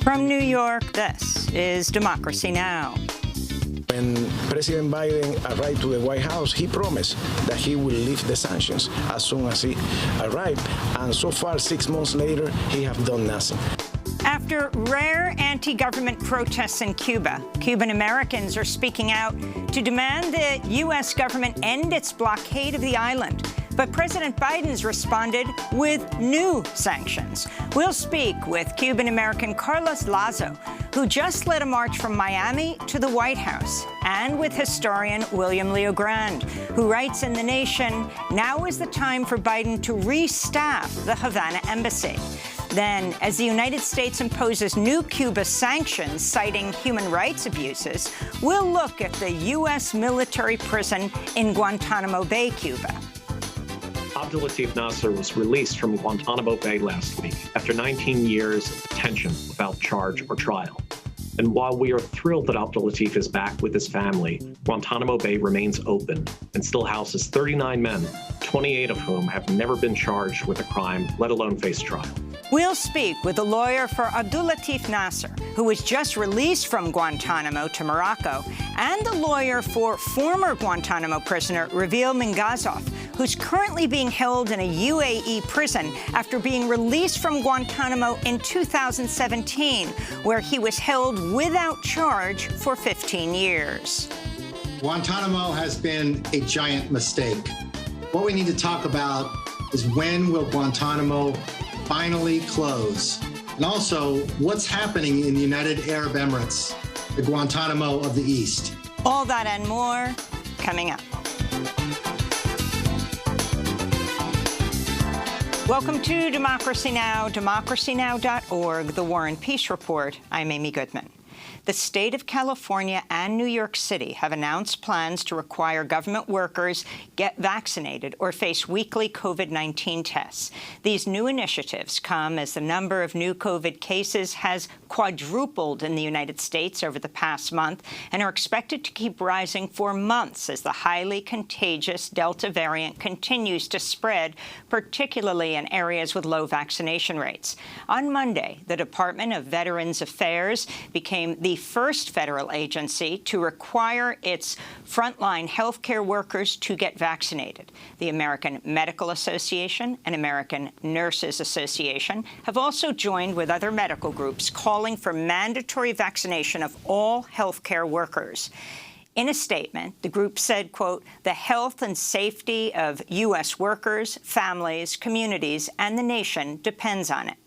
From New York, this is Democracy Now! When President Biden arrived to the White House, he promised that he will lift the sanctions as soon as he arrived. And so far, 6 months later, he has done nothing. After rare anti-government protests in Cuba, Cuban Americans are speaking out to demand the U.S. government end its blockade of the island. But President Biden's responded with new sanctions. We'll speak with Cuban-American Carlos Lazo, who just led a march from Miami to the White House, and with historian William Leo Grand, who writes in The Nation, now is the time for Biden to restaff the Havana embassy. Then, as the United States imposes new Cuba sanctions citing human rights abuses, we'll look at the U.S. military prison in Guantanamo Bay, Cuba. Abdulatif Nasser was released from Guantanamo Bay last week after 19 years of detention without charge or trial. And while we are thrilled that Abdulatif is back with his family, Guantanamo Bay remains open and still houses 39 men, 28 of whom have never been charged with a crime, let alone face trial. We'll speak with a lawyer for Abdulatif Nasser, who was just released from Guantanamo to Morocco, and the lawyer for former Guantanamo prisoner Ravil Mingazov, who's currently being held in a UAE prison after being released from Guantanamo in 2017, where he was held without charge for 15 years. Guantanamo has been a giant mistake. What we need to talk about is when will Guantanamo finally close? And also, what's happening in the United Arab Emirates, the Guantanamo of the East? All that and more coming up. Welcome to Democracy Now!, democracynow.org, The War and Peace Report. I'm Amy Goodman. The state of California and New York City have announced plans to require government workers get vaccinated or face weekly COVID-19 tests. These new initiatives come as the number of new COVID cases has quadrupled in the United States over the past month and are expected to keep rising for months as the highly contagious Delta variant continues to spread, particularly in areas with low vaccination rates. On Monday, the Department of Veterans Affairs became the first federal agency to require its frontline healthcare workers to get vaccinated. The American Medical Association and American Nurses Association have also joined with other medical groups calling for mandatory vaccination of all healthcare workers. In a statement, the group said, quote, the health and safety of U.S. workers, families, communities, and the nation depends on it,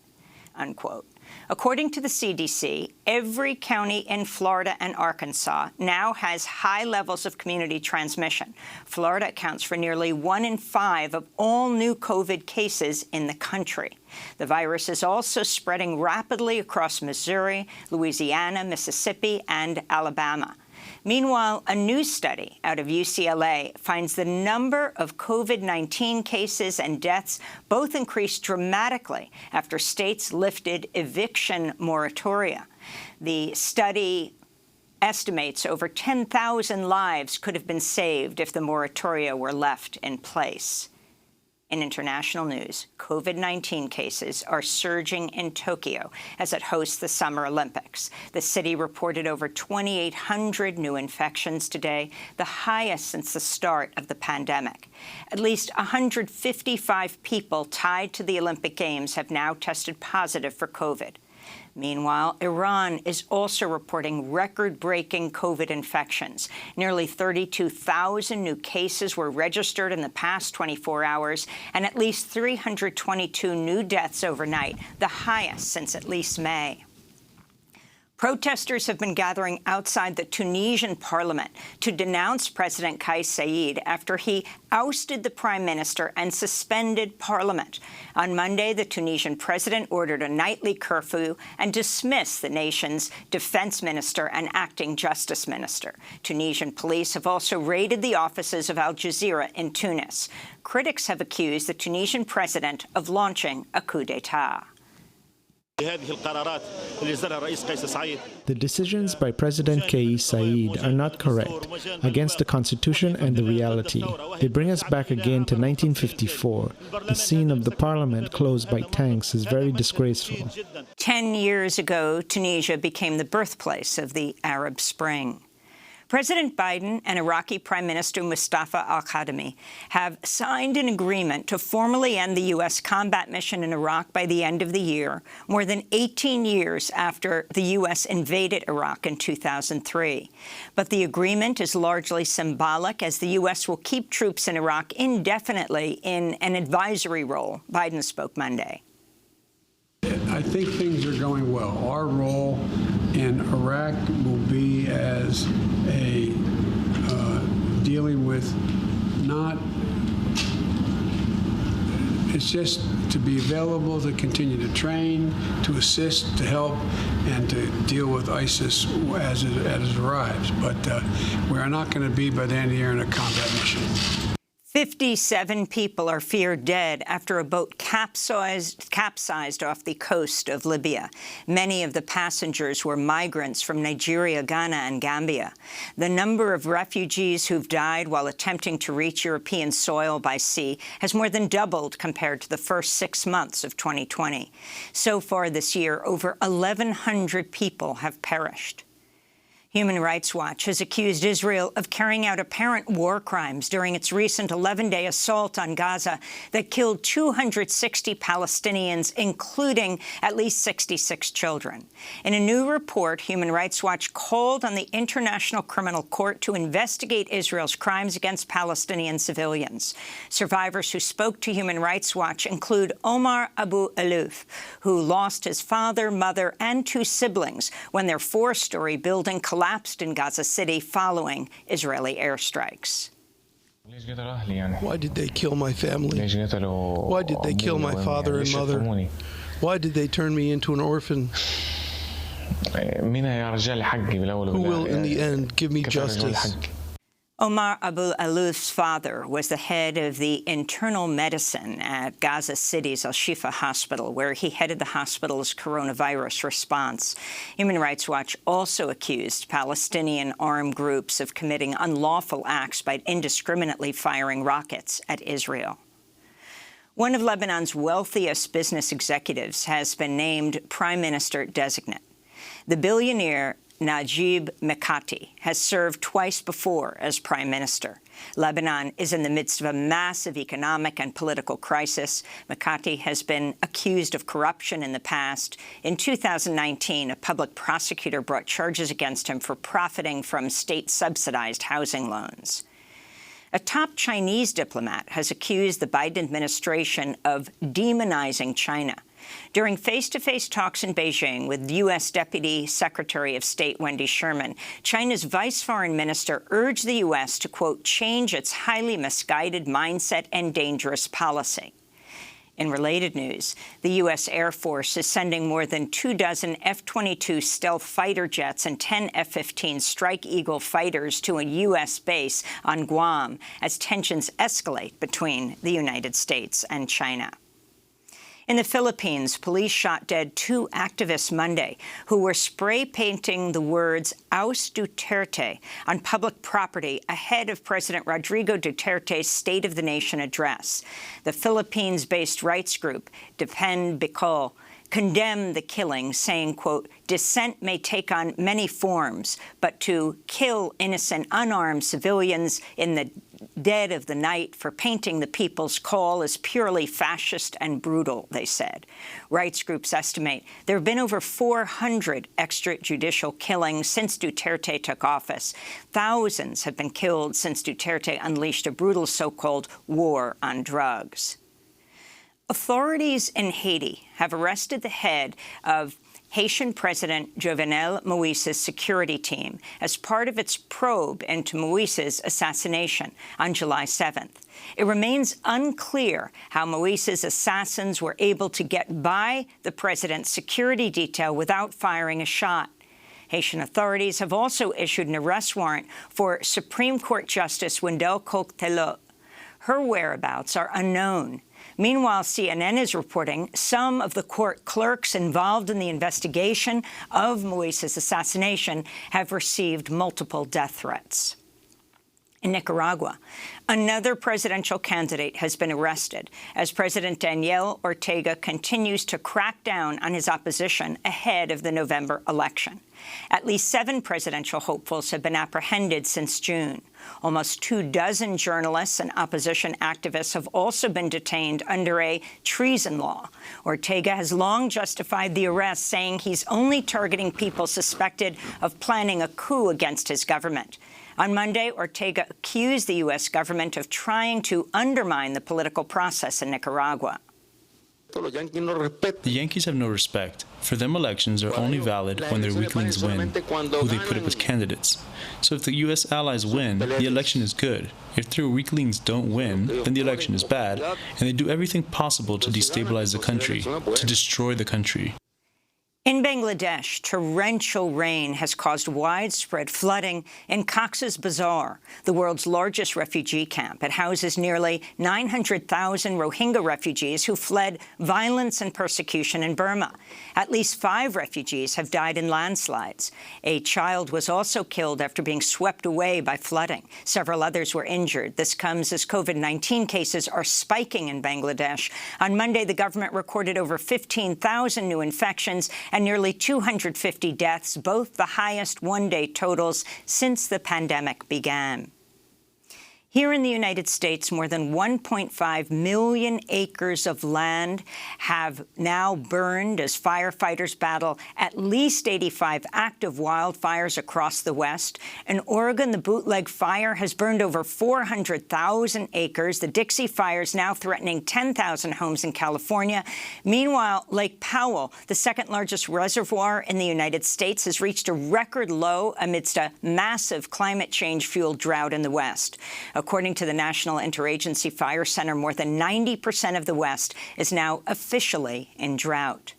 unquote. According to the CDC, every county in Florida and Arkansas now has high levels of community transmission. Florida accounts for nearly 1 in 5 of all new COVID cases in the country. The virus is also spreading rapidly across Missouri, Louisiana, Mississippi, and Alabama. Meanwhile, a new study out of UCLA finds the number of COVID-19 cases and deaths both increased dramatically after states lifted eviction moratoria. The study estimates over 10,000 lives could have been saved if the moratoria were left in place. In international news, COVID-19 cases are surging in Tokyo as it hosts the Summer Olympics. The city reported over 2,800 new infections today, the highest since the start of the pandemic. At least 155 people tied to the Olympic Games have now tested positive for COVID. Meanwhile, Iran is also reporting record-breaking COVID infections. Nearly 32,000 new cases were registered in the past 24 hours, and at least 322 new deaths overnight, the highest since at least May. Protesters have been gathering outside the Tunisian parliament to denounce President Kais Saied after he ousted the prime minister and suspended parliament. On Monday, the Tunisian president ordered a nightly curfew and dismissed the nation's defense minister and acting justice minister. Tunisian police have also raided the offices of Al Jazeera in Tunis. Critics have accused the Tunisian president of launching a coup d'etat. The decisions by President Kais Saied are not correct, against the Constitution and the reality. They bring us back again to 1954. The scene of the parliament closed by tanks is very disgraceful. 10 years ago, Tunisia became the birthplace of the Arab Spring. President Biden and Iraqi Prime Minister Mustafa al-Kadhimi have signed an agreement to formally end the U.S. combat mission in Iraq by the end of the year, more than 18 years after the U.S. invaded Iraq in 2003. But the agreement is largely symbolic, as the U.S. will keep troops in Iraq indefinitely in an advisory role. Biden spoke Monday. I think things are going well. Our role in Iraq will be as a dealing with it's just to be available, to continue to train, to assist, to help, and to deal with ISIS as it arrives. But we are not going to be, by the end of the year, in a combat mission. 57 people are feared dead after a boat capsized off the coast of Libya. Many of the passengers were migrants from Nigeria, Ghana, and Gambia. The number of refugees who've died while attempting to reach European soil by sea has more than doubled compared to the first 6 months of 2020. So far this year, over 1,100 people have perished. Human Rights Watch has accused Israel of carrying out apparent war crimes during its recent 11-day assault on Gaza that killed 260 Palestinians, including at least 66 children. In a new report, Human Rights Watch called on the International Criminal Court to investigate Israel's crimes against Palestinian civilians. Survivors who spoke to Human Rights Watch include Omar Abu Alouf, who lost his father, mother, and 2 siblings when their 4-story building collapsed in Gaza City following Israeli airstrikes. Why did they kill my family? Why did they kill my father and mother? Why did they turn me into an orphan? Who will, in the end, give me justice? Omar Abu Alouf's father was the head of the internal medicine at Gaza City's Al-Shifa hospital, where he headed the hospital's coronavirus response. Human Rights Watch also accused Palestinian armed groups of committing unlawful acts by indiscriminately firing rockets at Israel. One of Lebanon's wealthiest business executives has been named Prime Minister-designate. The billionaire Najib Mikati has served twice before as prime minister. Lebanon is in the midst of a massive economic and political crisis. Mikati has been accused of corruption in the past. In 2019, a public prosecutor brought charges against him for profiting from state-subsidized housing loans. A top Chinese diplomat has accused the Biden administration of demonizing China. During face-to-face talks in Beijing with U.S. Deputy Secretary of State Wendy Sherman, China's vice foreign minister urged the U.S. to, quote, change its highly misguided mindset and dangerous policy. In related news, the U.S. Air Force is sending more than 24 F-22 stealth fighter jets and 10 F-15 Strike Eagle fighters to a U.S. base on Guam as tensions escalate between the United States and China. In the Philippines, police shot dead 2 activists Monday who were spray painting the words "Oust Duterte" on public property ahead of President Rodrigo Duterte's State of the Nation address. The Philippines-based rights group Defend Bicol condemned the killing, saying, quote, dissent may take on many forms, but to kill innocent, unarmed civilians in the dead of the night for painting the people's call is purely fascist and brutal, they said. Rights groups estimate there have been over 400 extrajudicial killings since Duterte took office. Thousands have been killed since Duterte unleashed a brutal so-called war on drugs. Authorities in Haiti have arrested the head of Haitian President Jovenel Moïse's security team as part of its probe into Moïse's assassination on July 7th. It remains unclear how Moïse's assassins were able to get by the president's security detail without firing a shot. Haitian authorities have also issued an arrest warrant for Supreme Court Justice Wendell Coq-Telot. Her whereabouts are unknown. Meanwhile, CNN is reporting some of the court clerks involved in the investigation of Moise's assassination have received multiple death threats. In Nicaragua, another presidential candidate has been arrested as President Daniel Ortega continues to crack down on his opposition ahead of the November election. At least 7 presidential hopefuls have been apprehended since June. Almost 24 journalists and opposition activists have also been detained under a treason law. Ortega has long justified the arrest, saying he's only targeting people suspected of planning a coup against his government. On Monday, Ortega accused the U.S. government of trying to undermine the political process in Nicaragua. The Yankees have no respect. For them, elections are only valid when their weaklings win, who they put up as candidates. So if the U.S. allies win, the election is good. If their weaklings don't win, then the election is bad, and they do everything possible to destabilize the country, to destroy the country. In Bangladesh, torrential rain has caused widespread flooding in Cox's Bazar, the world's largest refugee camp. It houses nearly 900,000 Rohingya refugees who fled violence and persecution in Burma. At least 5 refugees have died in landslides. A child was also killed after being swept away by flooding. Several others were injured. This comes as COVID-19 cases are spiking in Bangladesh. On Monday, the government recorded over 15,000 new infections and nearly 250 deaths, both the highest one-day totals since the pandemic began. Here in the United States, more than 1.5 million acres of land have now burned as firefighters battle at least 85 active wildfires across the West. In Oregon, the bootleg fire has burned over 400,000 acres. The Dixie Fire is now threatening 10,000 homes in California. Meanwhile, Lake Powell, the second-largest reservoir in the United States, has reached a record low amidst a massive climate change-fueled drought in the West. According to the National Interagency Fire Center, more than 90% of the West is now officially in drought.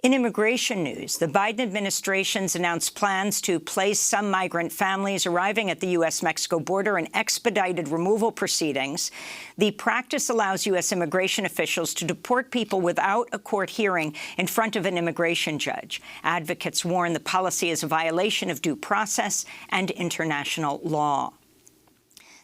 In immigration news, the Biden administration's announced plans to place some migrant families arriving at the U.S.-Mexico border in expedited removal proceedings. The practice allows U.S. immigration officials to deport people without a court hearing in front of an immigration judge. Advocates warn the policy is a violation of due process and international law.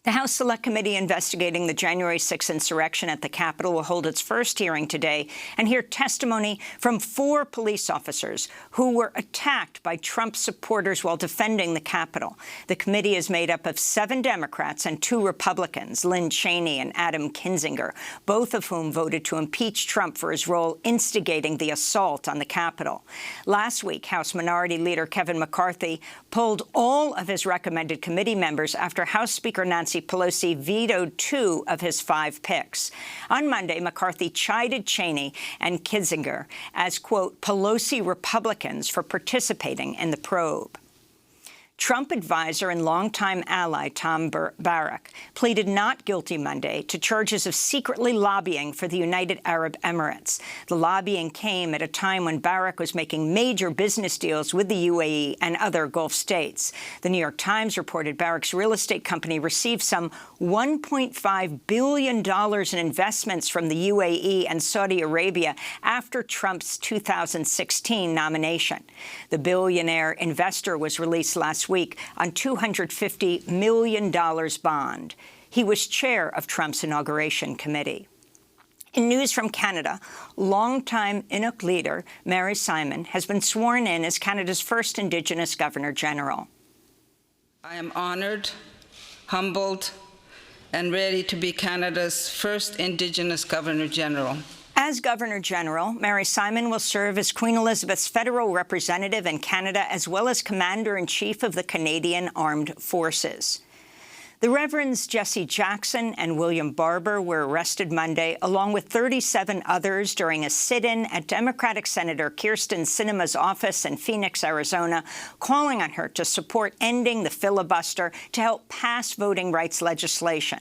The House Select Committee investigating the January 6th insurrection at the Capitol will hold its first hearing today and hear testimony from 4 police officers who were attacked by Trump supporters while defending the Capitol. The committee is made up of 7 Democrats and 2 Republicans, Lynn Cheney and Adam Kinzinger, both of whom voted to impeach Trump for his role instigating the assault on the Capitol. Last week, House Minority Leader Kevin McCarthy pulled all of his recommended committee members after House Speaker Nancy Pelosi vetoed 2 of his 5 picks. On Monday, McCarthy chided Cheney and Kinzinger as, quote, Pelosi Republicans for participating in the probe. Trump advisor and longtime ally Tom Barrack pleaded not guilty Monday to charges of secretly lobbying for the United Arab Emirates. The lobbying came at a time when Barrack was making major business deals with the UAE and other Gulf states. The New York Times reported Barrack's real estate company received some $1.5 billion in investments from the UAE and Saudi Arabia after Trump's 2016 nomination. The billionaire investor was released last week on $250 million bond. He was chair of Trump's inauguration committee. In news from Canada, longtime Inuk leader Mary Simon has been sworn in as Canada's first Indigenous Governor-General. I am honoured, humbled, and ready to be Canada's first Indigenous Governor-General. As Governor-General, Mary Simon will serve as Queen Elizabeth's federal representative in Canada as well as Commander-in-Chief of the Canadian Armed Forces. The Reverends Jesse Jackson and William Barber were arrested Monday, along with 37 others, during a sit-in at Democratic Senator Kyrsten Sinema's office in Phoenix, Arizona, calling on her to support ending the filibuster to help pass voting rights legislation.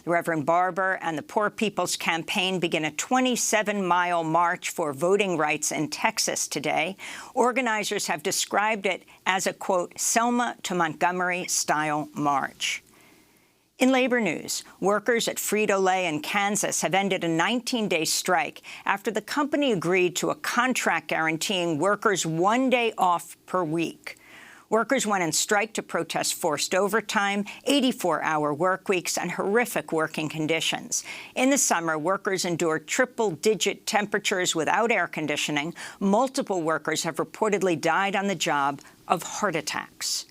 The Reverend Barber and the Poor People's Campaign begin a 27-mile march for voting rights in Texas today. Organizers have described it as a, quote, Selma to Montgomery-style march. In labor news, workers at Frito-Lay in Kansas have ended a 19-day strike after the company agreed to a contract guaranteeing workers 1 day off per week. Workers went on strike to protest forced overtime, 84-hour work weeks, and horrific working conditions. In the summer, workers endured triple-digit temperatures without air conditioning. Multiple workers have reportedly died on the job of heart attacks.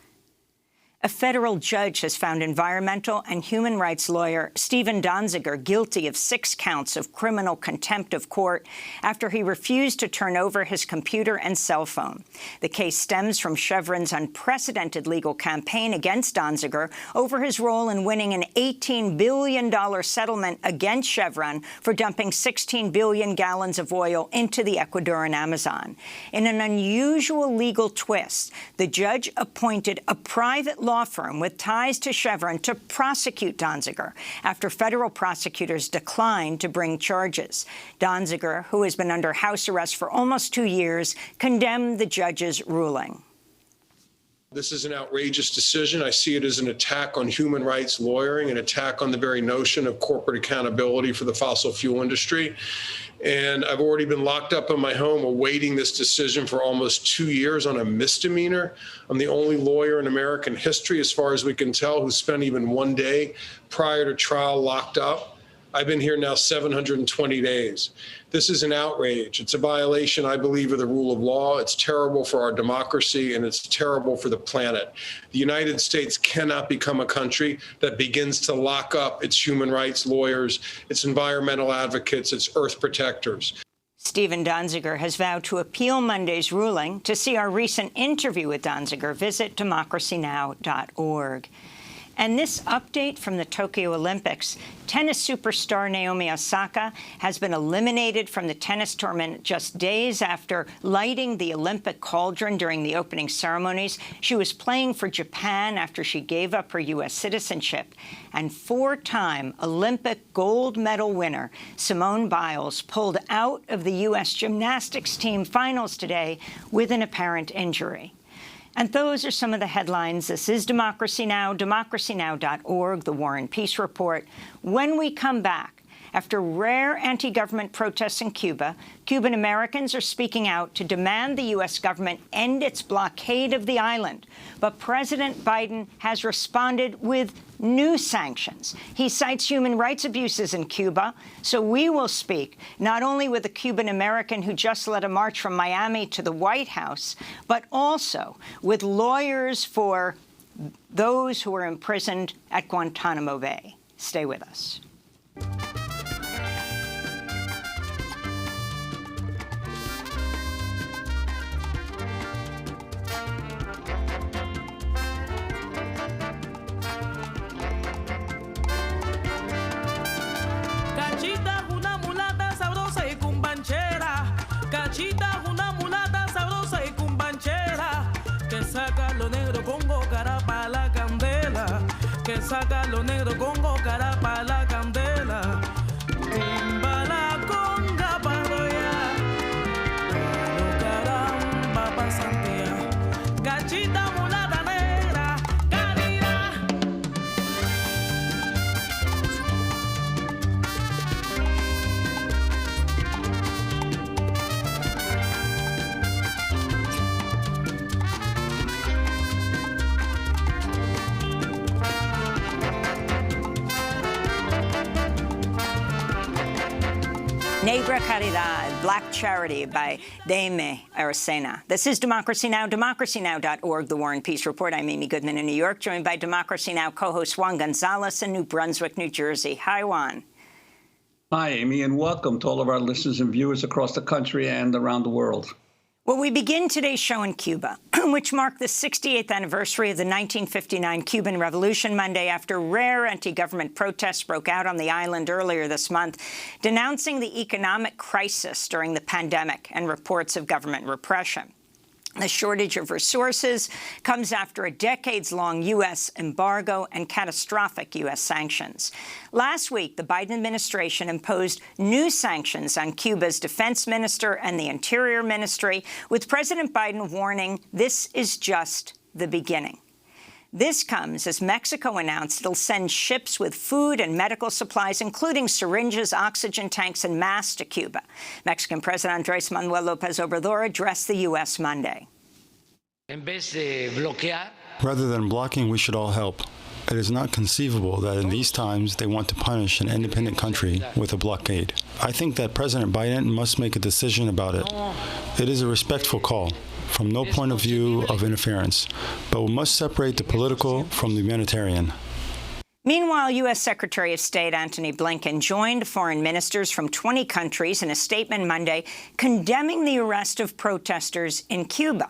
A federal judge has found environmental and human rights lawyer Stephen Donziger guilty of 6 counts of criminal contempt of court after he refused to turn over his computer and cell phone. The case stems from Chevron's unprecedented legal campaign against Donziger over his role in winning an $18 billion settlement against Chevron for dumping 16 billion gallons of oil into the Ecuadorian Amazon. In an unusual legal twist, the judge appointed a private law firm with ties to Chevron to prosecute Donziger after federal prosecutors declined to bring charges. Donziger, who has been under house arrest for almost 2 years, condemned the judge's ruling. This is an outrageous decision. I see it as an attack on human rights lawyering, an attack on the very notion of corporate accountability for the fossil fuel industry. And I've already been locked up in my home awaiting this decision for almost 2 years on a misdemeanor. I'm the only lawyer in American history, as far as we can tell, who spent even 1 day prior to trial locked up. I've been here now 720 days. This is an outrage. It's a violation, I believe, of the rule of law. It's terrible for our democracy, and it's terrible for the planet. The United States cannot become a country that begins to lock up its human rights lawyers, its environmental advocates, its earth protectors. Stephen Donziger has vowed to appeal Monday's ruling. To see our recent interview with Donziger, visit DemocracyNow.org. And this update from the Tokyo Olympics, tennis superstar Naomi Osaka has been eliminated from the tennis tournament just days after lighting the Olympic cauldron during the opening ceremonies. She was playing for Japan after she gave up her U.S. citizenship. And 4-time Olympic gold medal winner Simone Biles pulled out of the U.S. gymnastics team finals today with an apparent injury. And those are some of the headlines. This is Democracy Now!, DemocracyNow.org, The War and Peace Report. When we come back, after rare anti-government protests in Cuba, Cuban Americans are speaking out to demand the U.S. government end its blockade of the island. But President Biden has responded with new sanctions. He cites human rights abuses in Cuba. So we will speak not only with a Cuban American who just led a march from Miami to the White House, but also with lawyers for those who are imprisoned at Guantanamo Bay. Stay with us. Cachita, una mulata sabrosa y cumbanchera, que saca lo negro congo cara pa' la candela, que saca lo negro congo cara pa' la candela. Timba la conga pa' roya, palo caramba pa' Santiago. Cachita, mulata negra, calidad. Negra Caridad, Black Charity by Daime Aracena. This is Democracy Now!, DemocracyNow.org, The War and Peace Report. I'm Amy Goodman in New York, joined by Democracy Now! Co-host Juan Gonzalez in New Brunswick, New Jersey. Hi, Juan. Hi, Amy, and welcome to all of our listeners and viewers across the country and around the world. Well, we begin today's show in Cuba, which marked the 68th anniversary of the 1959 Cuban Revolution Monday after rare anti-government protests broke out on the island earlier this month, denouncing the economic crisis during the pandemic and reports of government repression. The shortage of resources comes after a decades-long U.S. embargo and catastrophic U.S. sanctions. Last week, the Biden administration imposed new sanctions on Cuba's defense minister and the Interior Ministry, with President Biden warning this is just the beginning. This comes as Mexico announced it'll send ships with food and medical supplies, including syringes, oxygen tanks, and masks to Cuba. Mexican President Andrés Manuel López Obrador addressed the U.S. Monday. Rather than blocking, we should all help. It is not conceivable that in these times they want to punish an independent country with a blockade. I think that President Biden must make a decision about it. It is a respectful call, from no point of view of interference, but we must separate the political from the humanitarian. Meanwhile, U.S. Secretary of State Antony Blinken joined foreign ministers from 20 countries in a statement Monday condemning the arrest of protesters in Cuba.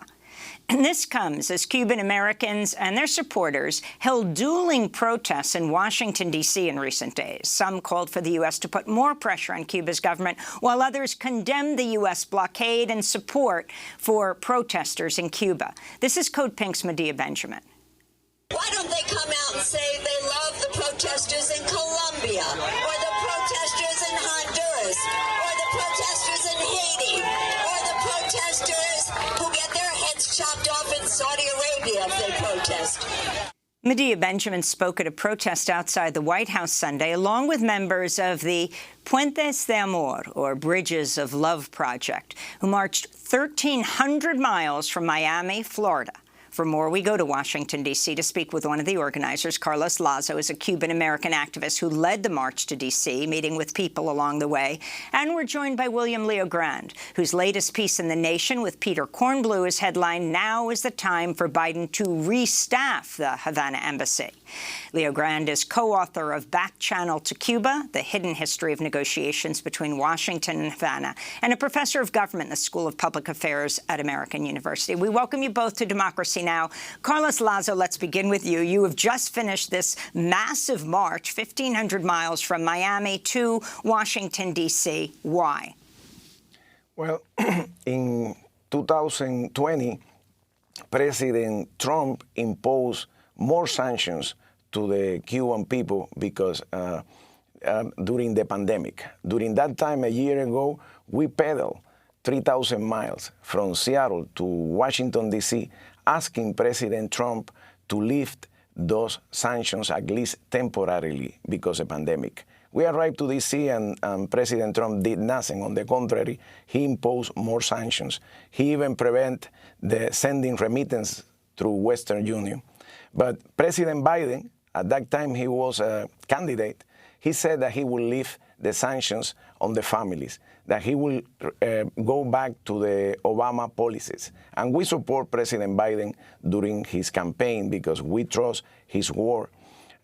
And this comes as Cuban Americans and their supporters held dueling protests in Washington, D.C. in recent days. Some called for the U.S. to put more pressure on Cuba's government, while others condemned the U.S. blockade and support for protesters in Cuba. This is Code Pink's Medea Benjamin. Why don't they come out and say they love the protesters in Colombia, or the protesters in Honduras, or the protesters in Haiti, or the protesters who get their heads chopped off in Saudi Arabia if they protest? Medea Benjamin spoke at a protest outside the White House Sunday, along with members of the Puentes de Amor, or Bridges of Love Project, who marched 1,300 miles from Miami, Florida. For more, we go to Washington, D.C. to speak with one of the organizers. Carlos Lazo is a Cuban-American activist who led the march to D.C., meeting with people along the way. And we're joined by William Leogrand, whose latest piece in The Nation with Peter Kornblue is headlined, "Now is the Time for Biden to Restaff the Havana Embassy." Leogrand is co-author of Back Channel to Cuba, The Hidden History of Negotiations Between Washington and Havana, and a professor of government in the School of Public Affairs at American University. We welcome you both to Democracy Now! Carlos Lazo, let's begin with you. You have just finished this massive march, 1,500 miles from Miami to Washington, D.C. Why? Well, in 2020, President Trump imposed more sanctions to the Cuban people because during the pandemic. During that time, a year ago, we pedaled 3,000 miles from Seattle to Washington, D.C., asking President Trump to lift those sanctions, at least temporarily, because of the pandemic. We arrived to D.C. and President Trump did nothing. On the contrary, he imposed more sanctions. He even prevented the sending remittance through Western Union. But President Biden, at that time he was a candidate, he said that he will lift the sanctions on the families, that he will go back to the Obama policies. And we support President Biden during his campaign because we trust his word.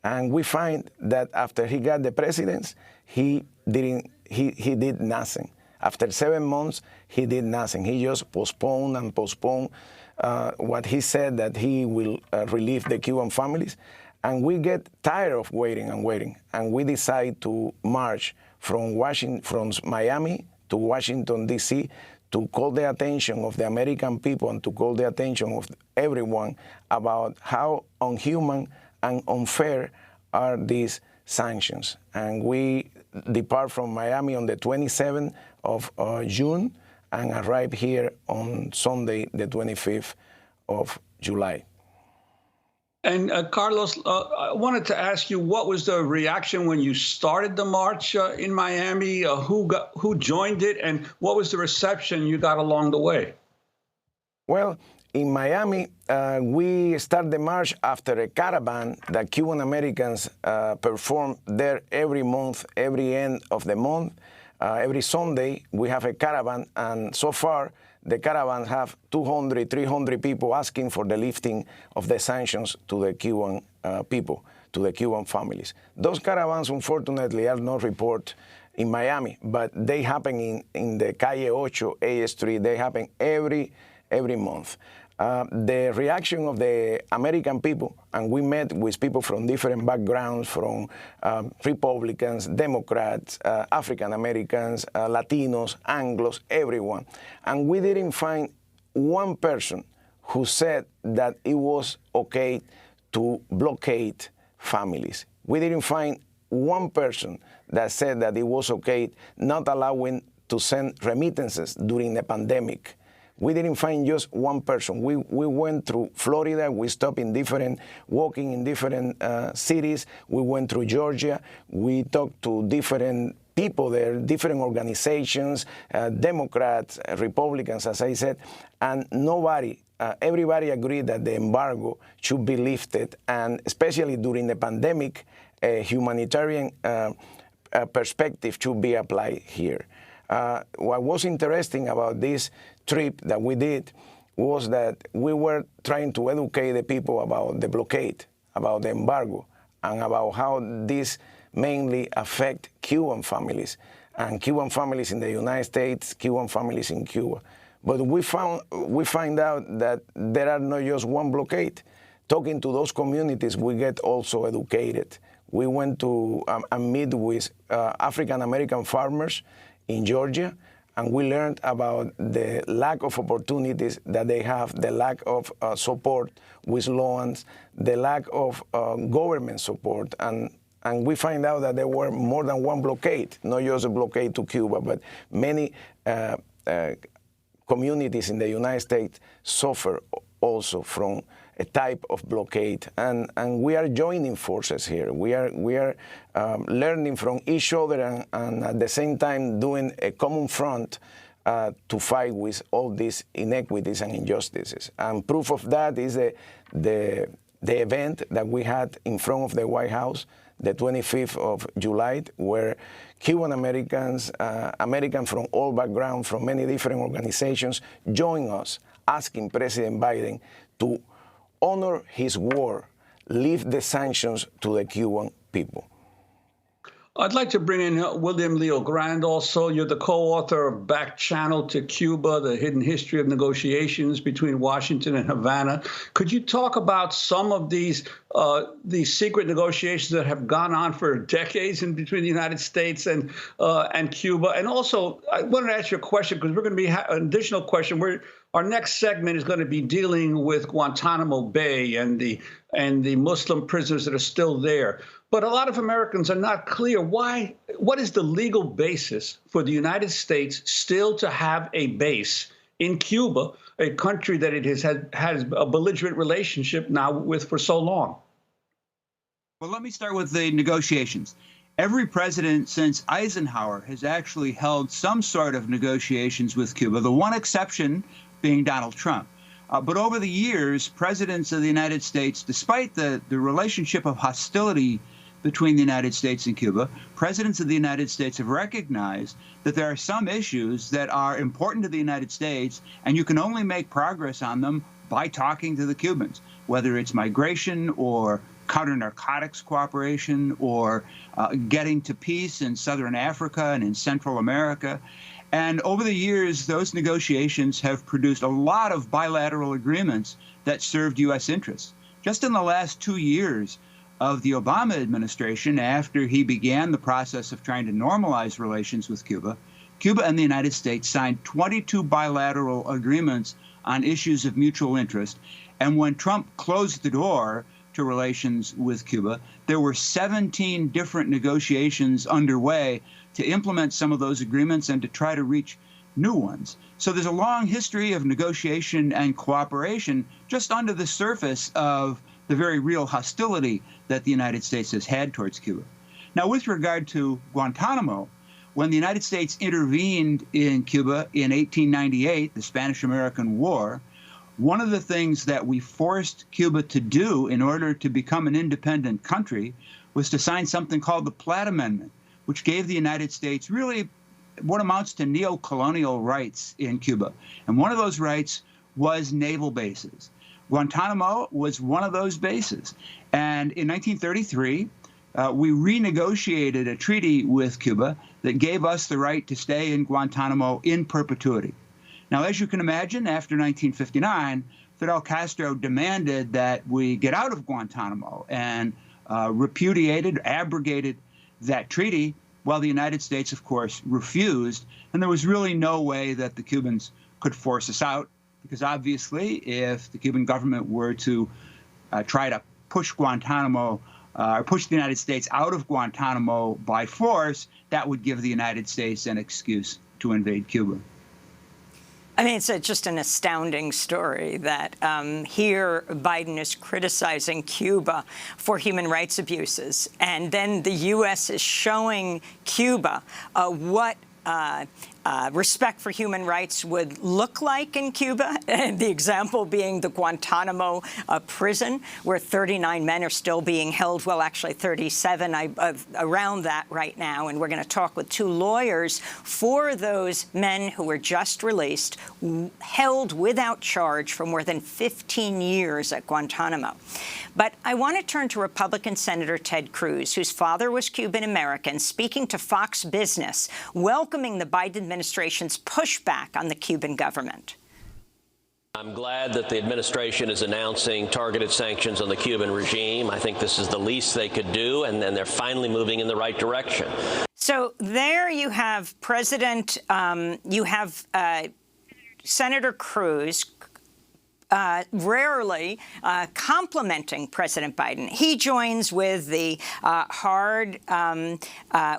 And we find that after he got the presidency, he did nothing. After 7 months, he did nothing. He just postponed and postponed what he said that he will relieve the Cuban families. And we get tired of waiting and waiting. And we decide to march from Miami to Washington, D.C., to call the attention of the American people and to call the attention of everyone about how unhuman and unfair are these sanctions. And we depart from Miami on the 27th of June and arrive here on Sunday, the 25th of July. And Carlos, I wanted to ask you, what was the reaction when you started the march in Miami? Who joined it, and what was the reception you got along the way? Well, in Miami, we start the march after a caravan that Cuban Americans perform there every month, every end of the month. Every Sunday, we have a caravan, and so far, the caravans have 200, 300 people asking for the lifting of the sanctions to the Cuban people, to the Cuban families. Those caravans, unfortunately, are not reported in Miami, but they happen in the Calle 8, A Street. They happen every month. The reaction of the American people, and we met with people from different backgrounds, from Republicans, Democrats, African Americans, Latinos, Anglos, everyone. And we didn't find one person who said that it was okay to blockade families. We didn't find one person that said that it was okay not allowing to send remittances during the pandemic. We didn't find just one person. We went through Florida. We stopped walking in different cities. We went through Georgia. We talked to different people there, different organizations, Democrats, Republicans, as I said, and everybody agreed that the embargo should be lifted, and especially during the pandemic, a humanitarian perspective should be applied here. What was interesting about this trip that we did was that we were trying to educate the people about the blockade, about the embargo, and about how this mainly affect Cuban families, and Cuban families in the United States, Cuban families in Cuba. But we find out that there are not just one blockade. Talking to those communities, we get also educated. We went to meet with African-American farmers in Georgia, and we learned about the lack of opportunities that they have, the lack of support with loans, the lack of government support, and we find out that there were more than one blockade, not just a blockade to Cuba, but many communities in the United States suffer also from a type of blockade, and we are joining forces here. We are learning from each other, and at the same time doing a common front to fight with all these inequities and injustices. And proof of that is the event that we had in front of the White House, the 25th of July, where Cuban Americans, Americans from all backgrounds, from many different organizations, joined us, asking President Biden to honor his word, lift the sanctions to the Cuban people. I'd like to bring in William Leo Grand also. You're the co-author of Back Channel to Cuba, The Hidden History of Negotiations Between Washington and Havana. Could you talk about some of these secret negotiations that have gone on for decades in between the United States and Cuba? And also, I wanted to ask you a question, because we're going to be an additional question. Our next segment is going to be dealing with Guantanamo Bay and the Muslim prisoners that are still there. But a lot of Americans are not clear what is the legal basis for the United States still to have a base in Cuba, a country that it has a belligerent relationship now with for so long? Well, let me start with the negotiations. Every president since Eisenhower has actually held some sort of negotiations with Cuba, the one exception being Donald Trump. But over the years, presidents of the United States, despite the relationship of hostility between the United States and Cuba, presidents of the United States have recognized that there are some issues that are important to the United States, and you can only make progress on them by talking to the Cubans, whether it's migration or counter-narcotics cooperation or getting to peace in Southern Africa and in Central America. And over the years, those negotiations have produced a lot of bilateral agreements that served U.S. interests. Just in the last 2 years of the Obama administration, after he began the process of trying to normalize relations with Cuba, Cuba and the United States signed 22 bilateral agreements on issues of mutual interest. And when Trump closed the door to relations with Cuba, there were 17 different negotiations underway to implement some of those agreements and to try to reach new ones. So there's a long history of negotiation and cooperation just under the surface of the very real hostility that the United States has had towards Cuba. Now, with regard to Guantanamo, when the United States intervened in Cuba in 1898, the Spanish-American War, one of the things that we forced Cuba to do in order to become an independent country was to sign something called the Platt Amendment, which gave the United States really what amounts to neo-colonial rights in Cuba. And one of those rights was naval bases. Guantanamo was one of those bases. And in 1933, we renegotiated a treaty with Cuba that gave us the right to stay in Guantanamo in perpetuity. Now, as you can imagine, after 1959, Fidel Castro demanded that we get out of Guantanamo and repudiated, abrogated that treaty, while the United States, of course, refused. And there was really no way that the Cubans could force us out, because obviously, if the Cuban government were to try to push Guantanamo, or push the United States out of Guantanamo by force, that would give the United States an excuse to invade Cuba. I mean, it's just an astounding story that here Biden is criticizing Cuba for human rights abuses, and then the U.S. is showing Cuba what respect for human rights would look like in Cuba, and the example being the Guantanamo prison, where 39 men are still being held, well, actually 37, around that right now. And we're going to talk with two lawyers for those men who were just released, held without charge for more than 15 years at Guantanamo. But I want to turn to Republican Senator Ted Cruz, whose father was Cuban-American, speaking to Fox Business, welcoming the Biden administration's pushback on the Cuban government. I'm glad that the administration is announcing targeted sanctions on the Cuban regime. I think this is the least they could do, and then they're finally moving in the right direction. So there you have Senator Cruz rarely complimenting President Biden. He joins with the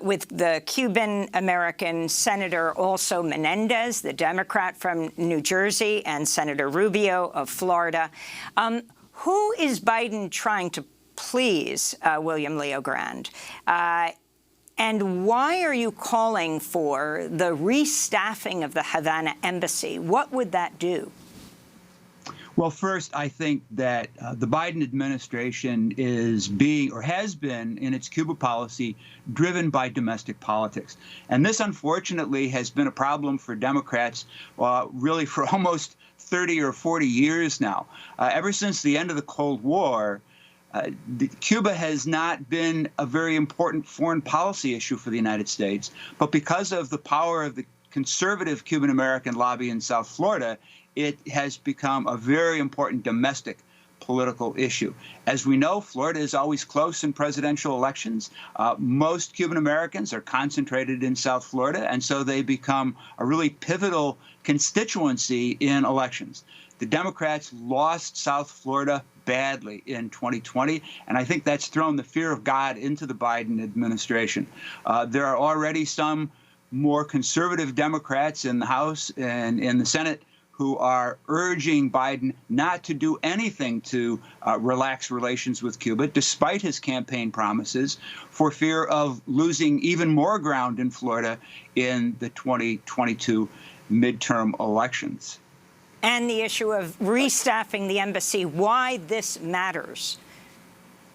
with the Cuban-American Senator also Menendez, the Democrat from New Jersey, and Senator Rubio of Florida. Who is Biden trying to please, William Leo Grand? And why are you calling for the restaffing of the Havana embassy? What would that do? Well, first, I think that the Biden administration is being, or has been, in its Cuba policy, driven by domestic politics. And this, unfortunately, has been a problem for Democrats really for almost 30 or 40 years now. Ever since the end of the Cold War, Cuba has not been a very important foreign policy issue for the United States. But because of the power of the conservative Cuban-American lobby in South Florida, it has become a very important domestic political issue. As we know, Florida is always close in presidential elections. Most Cuban Americans are concentrated in South Florida, and so they become a really pivotal constituency in elections. The Democrats lost South Florida badly in 2020, and I think that's thrown the fear of God into the Biden administration. There are already some more conservative Democrats in the House and in the Senate who are urging Biden not to do anything to relax relations with Cuba, despite his campaign promises, for fear of losing even more ground in Florida in the 2022 midterm elections. And the issue of restaffing the embassy, why this matters.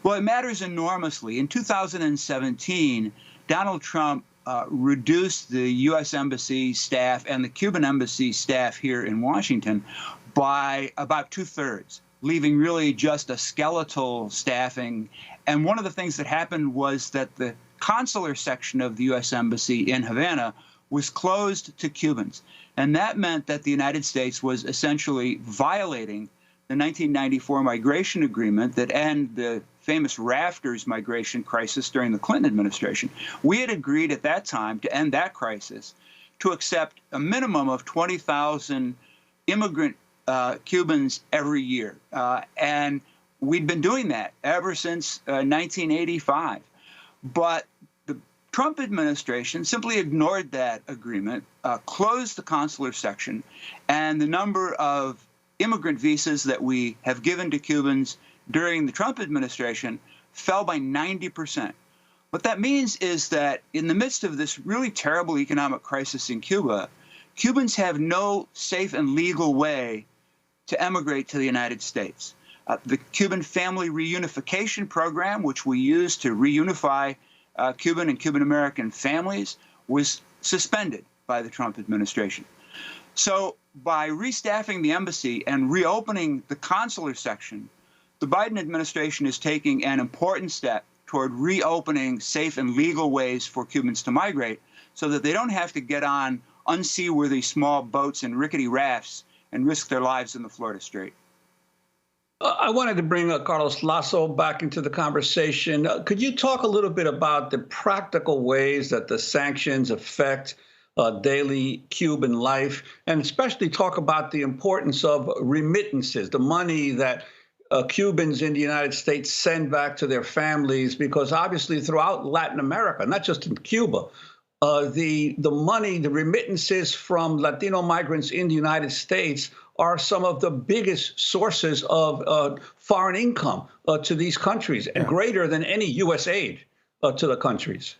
Well, it matters enormously. In 2017, Donald Trump reduced the U.S. Embassy staff and the Cuban Embassy staff here in Washington by about 2/3, leaving really just a skeletal staffing. And one of the things that happened was that the consular section of the U.S. Embassy in Havana was closed to Cubans. And that meant that the United States was essentially violating the 1994 migration agreement that ended the famous Rafters migration crisis during the Clinton administration. We had agreed at that time to end that crisis, to accept a minimum of 20,000 immigrant Cubans every year. And we'd been doing that ever since 1985. But the Trump administration simply ignored that agreement, closed the consular section, and the number of immigrant visas that we have given to Cubans during the Trump administration fell by 90%. What that means is that in the midst of this really terrible economic crisis in Cuba, Cubans have no safe and legal way to emigrate to the United States. The Cuban Family Reunification Program, which we use to reunify Cuban and Cuban-American families, was suspended by the Trump administration. So by restaffing the embassy and reopening the consular section, the Biden administration is taking an important step toward reopening safe and legal ways for Cubans to migrate so that they don't have to get on unseaworthy small boats and rickety rafts and risk their lives in the Florida Strait. I wanted to bring Carlos Lasso back into the conversation. Could you talk a little bit about the practical ways that the sanctions affect daily Cuban life, and especially talk about the importance of remittances, the money that Cubans in the United States send back to their families, because obviously throughout Latin America, not just in Cuba, the money, the remittances from Latino migrants in the United States are some of the biggest sources of foreign income to these countries, and greater than any U.S. aid to the countries.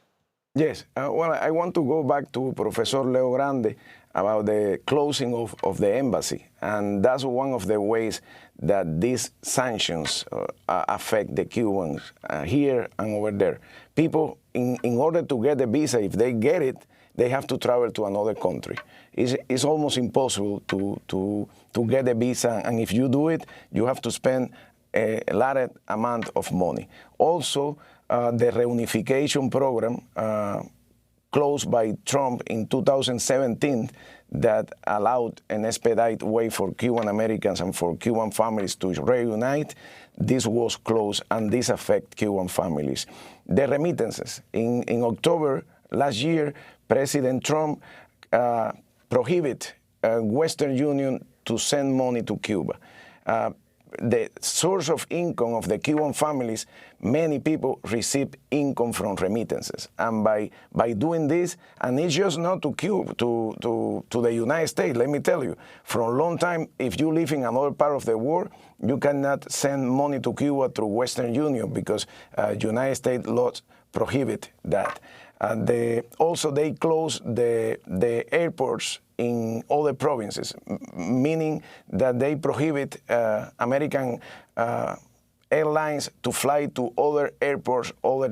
Yes. Well, I want to go back to Professor Leo Grande about the closing of the embassy. And that's one of the ways that these sanctions affect the Cubans here and over there. People, in order to get a visa, if they get it, they have to travel to another country. It's almost impossible to get a visa, and if you do it, you have to spend a large amount of money. Also, the reunification program closed by Trump in 2017 that allowed an expedited way for Cuban Americans and for Cuban families to reunite, this was closed, and this affects Cuban families. The remittances. In October last year, President Trump prohibited Western Union to send money to Cuba. The source of income of the Cuban families, many people receive income from remittances. And by doing this, and it's just not to Cuba, to the United States, let me tell you, for a long time, if you live in another part of the world, you cannot send money to Cuba through Western Union because United States laws prohibit that. Also, they closed the airports in other provinces, meaning that they prohibit American airlines to fly to other airports other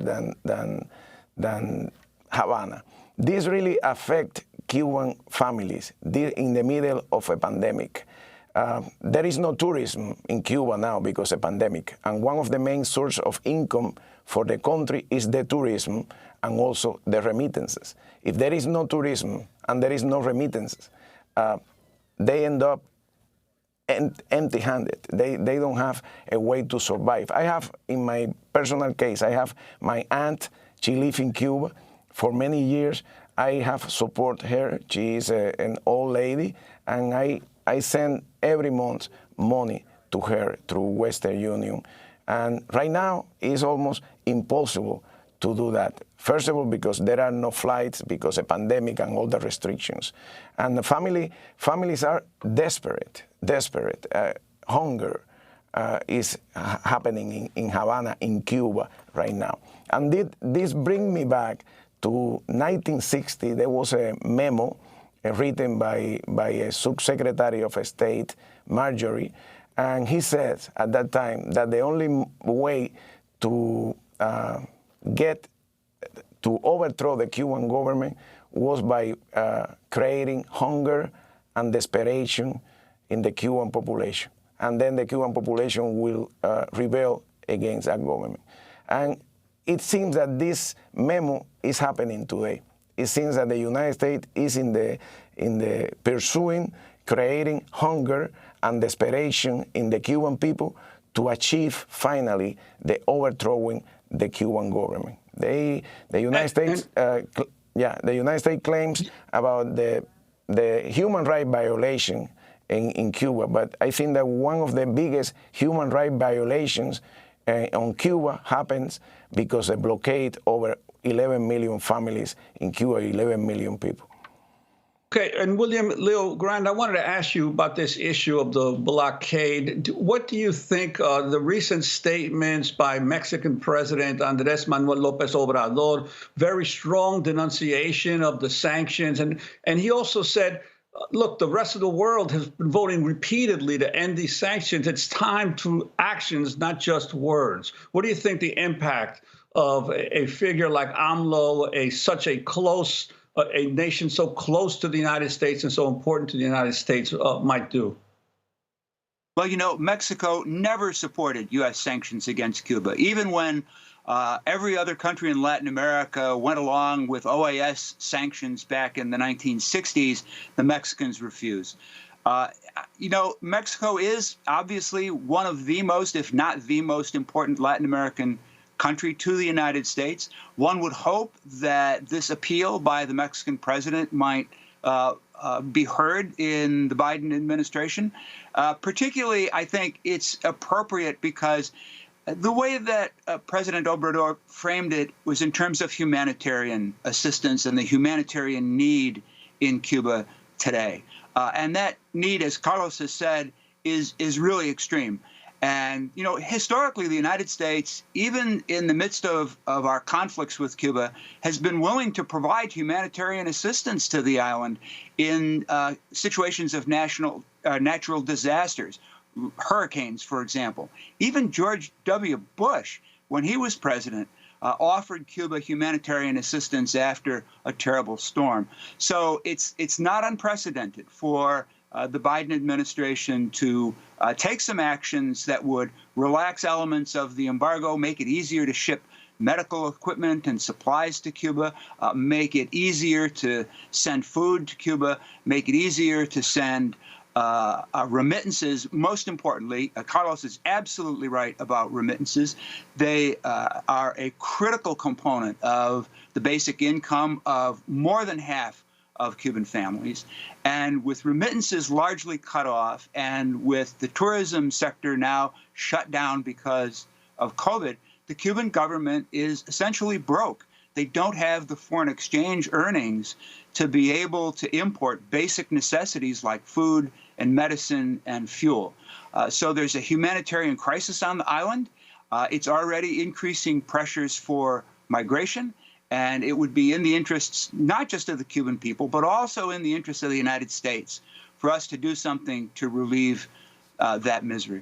than Havana. This really affects Cuban families in the middle of a pandemic. There is no tourism in Cuba now because of the pandemic, and one of the main sources of income for the country is the tourism and also the remittances. If there is no tourism and there is no remittances, they end up empty-handed. They don't have a way to survive. I have, in my personal case, I have my aunt. She lives in Cuba for many years. I have supported her. She is an old lady, and I send every month money to her through Western Union. And right now, it's almost impossible to do that. First of all, because there are no flights because of the pandemic and all the restrictions. And the families are desperate. Hunger is happening in Havana, in Cuba right now. And this brings me back to 1960. There was a memo written by a Secretary of State, Marjorie, and he said at that time that the only way to overthrow the Cuban government was by creating hunger and desperation in the Cuban population. And then the Cuban population will rebel against that government. And it seems that this memo is happening today. It seems that the United States is in the pursuing, creating hunger and desperation in the Cuban people to achieve finally the overthrowing the Cuban government. The United States claims about the human rights violation in Cuba, but I think that one of the biggest human rights violations on Cuba happens because of blockade over 11 million families in Cuba, 11 million people. Okay, and William Leo Grande, I wanted to ask you about this issue of the blockade. What do you think the recent statements by Mexican President Andrés Manuel López Obrador, very strong denunciation of the sanctions, and he also said, look, the rest of the world has been voting repeatedly to end these sanctions. It's time to actions, not just words. What do you think the impact of a figure like AMLO, such a close a nation so close to the United States and so important to the United States might do? Well, you know, Mexico never supported U.S. sanctions against Cuba, even when every other country in Latin America went along with OAS sanctions back in the 1960s. The Mexicans refused. You know, Mexico is obviously one of the most, if not the most important Latin American country to the United States. One would hope that this appeal by the Mexican president might be heard in the Biden administration. Particularly, I think it's appropriate because The way that President Obrador framed it was in terms of humanitarian assistance and the humanitarian need in Cuba today. And that need, as Carlos has said, is really extreme. And, you know, historically, the United States, even in the midst of our conflicts with Cuba, has been willing to provide humanitarian assistance to the island in situations of natural disasters, hurricanes, for example. Even George W. Bush, when he was president, offered Cuba humanitarian assistance after a terrible storm. So it's not unprecedented for the Biden administration to take some actions that would relax elements of the embargo, make it easier to ship medical equipment and supplies to Cuba, make it easier to send food to Cuba, make it easier to send remittances. Most importantly, Carlos is absolutely right about remittances. They are a critical component of the basic income of more than half of Cuban families. And with remittances largely cut off and with the tourism sector now shut down because of COVID, the Cuban government is essentially broke. They don't have the foreign exchange earnings to be able to import basic necessities like food and medicine and fuel. So there's a humanitarian crisis on the island. It's already increasing pressures for migration. And it would be in the interests not just of the Cuban people, but also in the interests of the United States for us to do something to relieve that misery.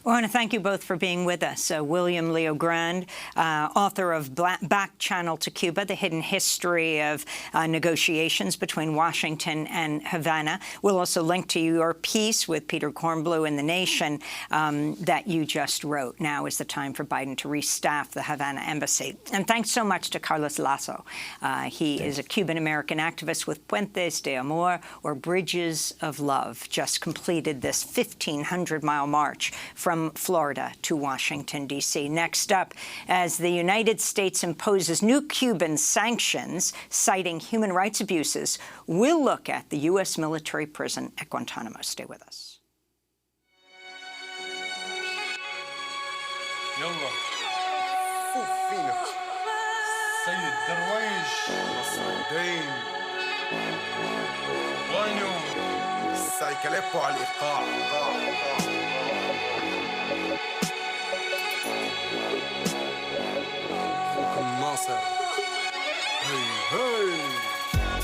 I want to thank you both for being with us. William Leo Grand, author of Back Channel to Cuba, The Hidden History of Negotiations Between Washington and Havana. We'll also link to your piece with Peter Kornblue in The Nation that you just wrote. Now is the time for Biden to restaff the Havana embassy. And thanks so much to Carlos Lasso. He is a Cuban-American activist with Puentes de Amor, or Bridges of Love, just completed this 1,500-mile march from Florida to Washington, D.C. Next up, as the United States imposes new Cuban sanctions citing human rights abuses, we'll look at the U.S. military prison at Guantanamo. Stay with us.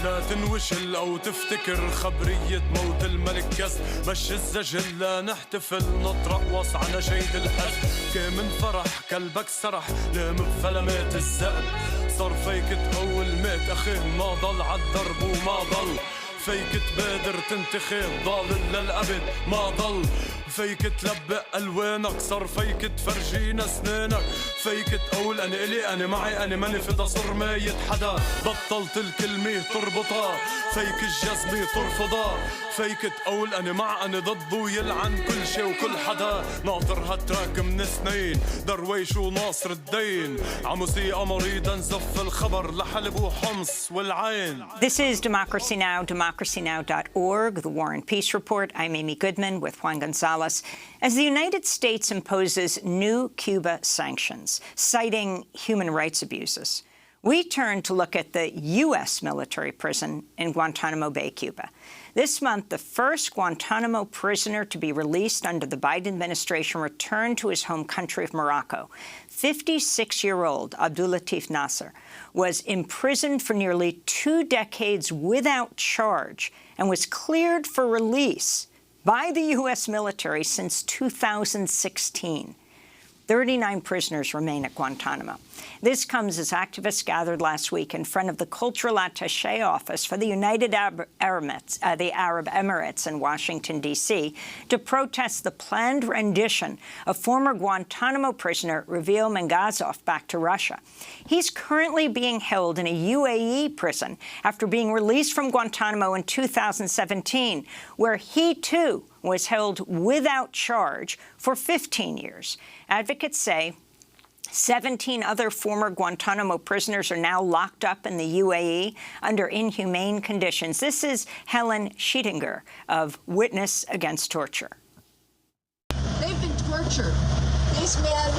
لا تنوشل أو تفتكر خبرية موت الملك كس مش الزجل لا نحتفل نترقص على شيد الحزن كي من فرح كلبك سرح لم بفلمات الزقل صار فيك تقول مات أخيه ما ضل عالضرب وما ضل فيك تبادر تنتخب ضال للأبد ما ضل فيك تلبق ألوانك صار فيك تفرجينا أسنانك فيك تقول أنا إلي أنا معي أنا ماني فدا صر مايت حدا بطلت الكلمة تربطها فيك الجزمة ترفضها فيك تقول أنا مع أنا ضد ويلعن كل شي وكل حدا ناطر هالتراك من سنين درويش وناصر الدين عموسيقى مريضة نزف الخبر لحلب وحمص والعين. This is Democracy Now!, DemocracyNow.org, The War and Peace Report. I'm Amy Goodman with Juan Gonzalez. As the United States imposes new Cuba sanctions, citing human rights abuses, we turn to look at the U.S. military prison in Guantanamo Bay, Cuba. This month, the first Guantanamo prisoner to be released under the Biden administration returned to his home country of Morocco. 56-year-old Abdulatif Nasser was imprisoned for nearly 2 decades without charge and was cleared for release by the U.S. military since 2016. 39 prisoners remain at Guantanamo. This comes as activists gathered last week in front of the Cultural Attaché Office for the United Arab Emirates in Washington, D.C., to protest the planned rendition of former Guantanamo prisoner Ravil Mangazov back to Russia. He's currently being held in a UAE prison after being released from Guantanamo in 2017, where he, too, was held without charge for 15 years. Advocates say 17 other former Guantanamo prisoners are now locked up in the UAE under inhumane conditions. This is Helen Scheitinger of Witness Against Torture. They've been tortured. These men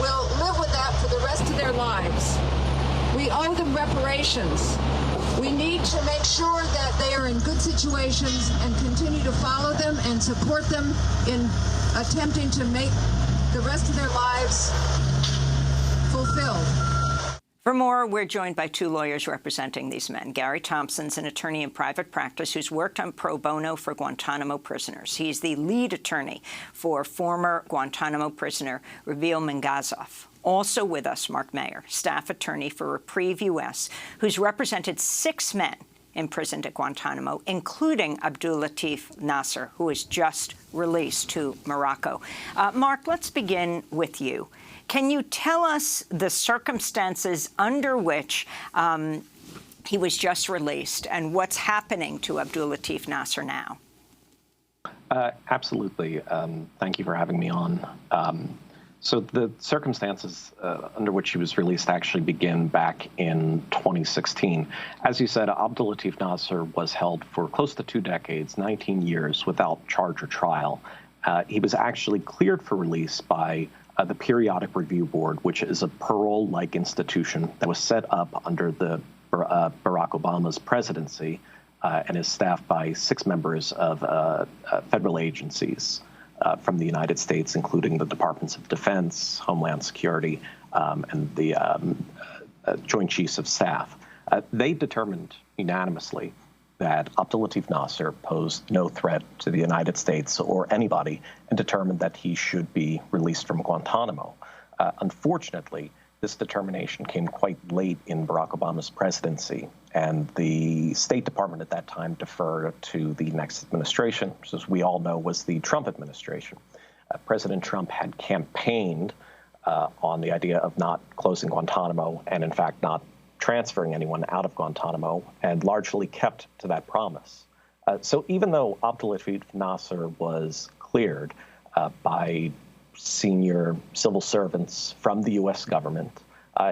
will live with that for the rest of their lives. We owe them reparations. We need to make sure that they are in good situations and continue to follow them and support them in attempting to make the rest of their lives fulfilled. For more, we're joined by two lawyers representing these men. Gary Thompson's an attorney in private practice who's worked on pro bono for Guantanamo prisoners. He's the lead attorney for former Guantanamo prisoner Reveal Mangazov. Also with us, Mark Mayer, staff attorney for Reprieve U.S., who's represented 6 men imprisoned at Guantanamo, including Abdul Latif Nasser, who is just released to Morocco. Mark, let's begin with you. Can you tell us the circumstances under which he was just released and what's happening to Abdul Latif Nasser now? Absolutely. Thank you for having me on. So the circumstances under which he was released actually begin back in 2016. As you said, Abdul Latif Nasser was held for close to 2 decades, 19 years, without charge or trial. He was actually cleared for release by the Periodic Review Board, which is a parole-like institution that was set up under the Barack Obama's presidency and is staffed by 6 members of federal agencies from the United States, including the Departments of Defense, Homeland Security, and the Joint Chiefs of Staff. They determined unanimously that Abdul Latif Nasser posed no threat to the United States or anybody, and determined that he should be released from Guantanamo. Unfortunately, this determination came quite late in Barack Obama's presidency, and the State Department at that time deferred to the next administration, which, as we all know, was the Trump administration. President Trump had campaigned on the idea of not closing Guantanamo and, in fact, not transferring anyone out of Guantanamo, and largely kept to that promise. So even though Abdul Latif Nasser was cleared by senior civil servants from the U.S. government,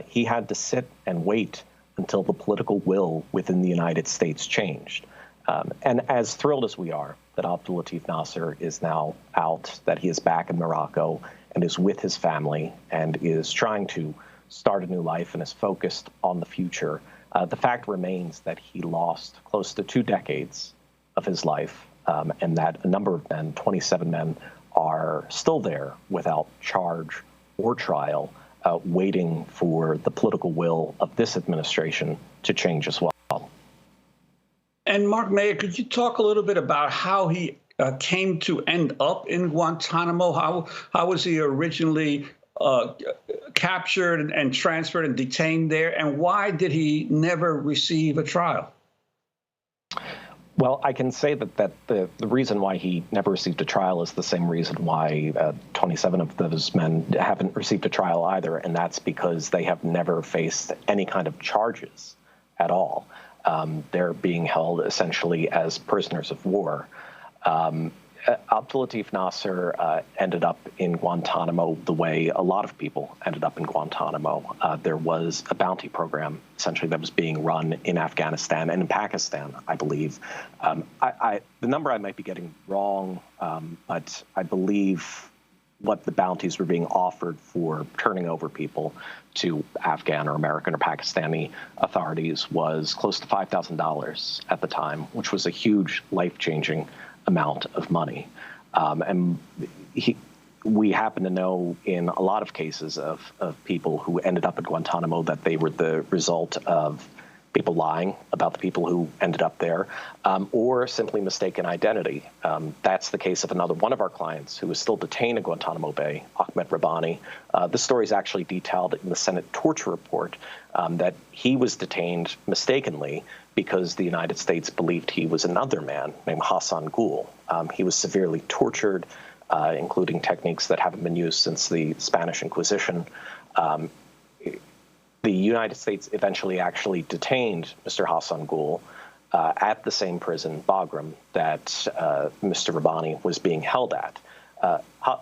he had to sit and wait until the political will within the United States changed. And as thrilled as we are that Abdul Latif Nasser is now out, that he is back in Morocco and is with his family and is trying to start a new life and is focused on the future, the fact remains that he lost close to 2 decades of his life, and that a number of men, 27 men, are still there without charge or trial, waiting for the political will of this administration to change as well. And Mark Mayer, could you talk a little bit about how he came to end up in Guantanamo? How was he originally captured and transferred and detained there, and why did he never receive a trial? Well, I can say that the reason why he never received a trial is the same reason why 27 of those men haven't received a trial either, and that's because they have never faced any kind of charges at all. They're being held essentially as prisoners of war. Abdul Latif Nasser ended up in Guantanamo the way a lot of people ended up in Guantanamo. There was a bounty program, essentially, that was being run in Afghanistan and in Pakistan, I believe. The number I might be getting wrong, but I believe what the bounties were being offered for turning over people to Afghan or American or Pakistani authorities was close to $5,000 at the time, which was a huge life-changing amount of money. And we happen to know in a lot of cases of people who ended up at Guantanamo that they were the result of people lying about the people who ended up there, or simply mistaken identity. That's the case of another one of our clients who is still detained in Guantanamo Bay, Ahmed Rabbani. This story is actually detailed in the Senate torture report, that he was detained mistakenly because the United States believed he was another man named Hassan Gul. He was severely tortured, including techniques that haven't been used since the Spanish Inquisition. The United States eventually actually detained Mr. Hassan Gul at the same prison, Bagram, that Mr. Rabbani was being held at.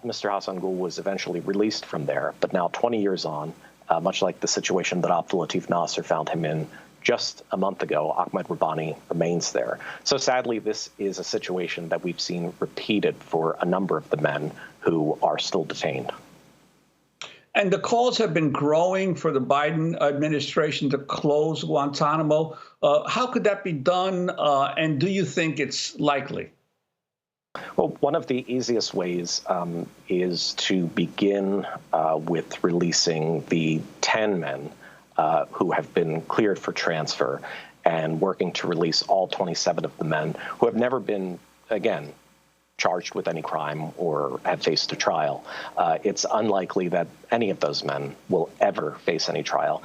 Mr. Hassan Gul was eventually released from there, but now 20 years on, much like the situation that Abdul Latif Nasser found him in just a month ago, Ahmed Rabbani remains there. So sadly, this is a situation that we've seen repeated for a number of the men who are still detained. And the calls have been growing for the Biden administration to close Guantanamo. How could that be done? And do you think it's likely? Well, one of the easiest ways is to begin with releasing the 10 men who have been cleared for transfer and working to release all 27 of the men who have never been, again, charged with any crime or have faced a trial. It's unlikely that any of those men will ever face any trial.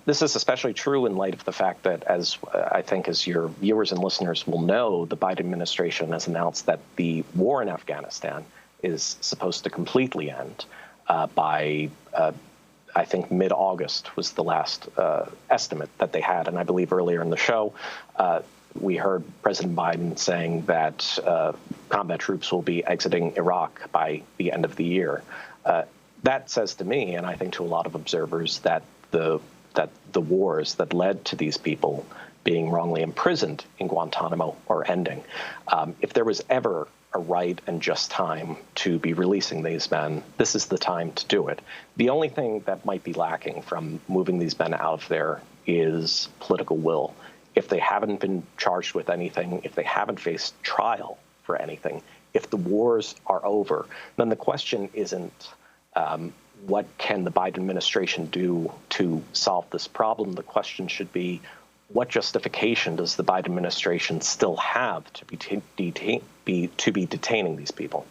This is especially true in light of the fact that, as I think as your viewers and listeners will know, the Biden administration has announced that the war in Afghanistan is supposed to completely end by I think mid-August was the last estimate that they had. And I believe earlier in the show, we heard President Biden saying that combat troops will be exiting Iraq by the end of the year. That says to me, and I think to a lot of observers, that the wars that led to these people being wrongly imprisoned in Guantanamo are ending. If there was ever a right and just time to be releasing these men, this is the time to do it. The only thing that might be lacking from moving these men out of there is political will. If they haven't been charged with anything, if they haven't faced trial for anything, if the wars are over, then the question isn't what can the Biden administration do to solve this problem? The question should be, what justification does the Biden administration still have to be detaining these people?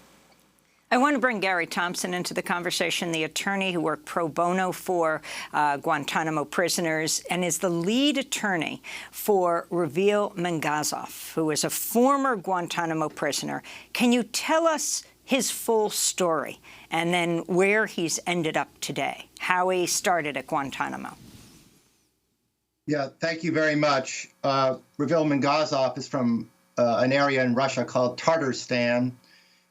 I want to bring Gary Thompson into the conversation, the attorney who worked pro bono for Guantanamo prisoners and is the lead attorney for Reveal Mangazov, who is a former Guantanamo prisoner. Can you tell us his full story and then where he's ended up today, how he started at Guantanamo? Yeah, thank you very much. Reveal Mangazov is from an area in Russia called Tatarstan,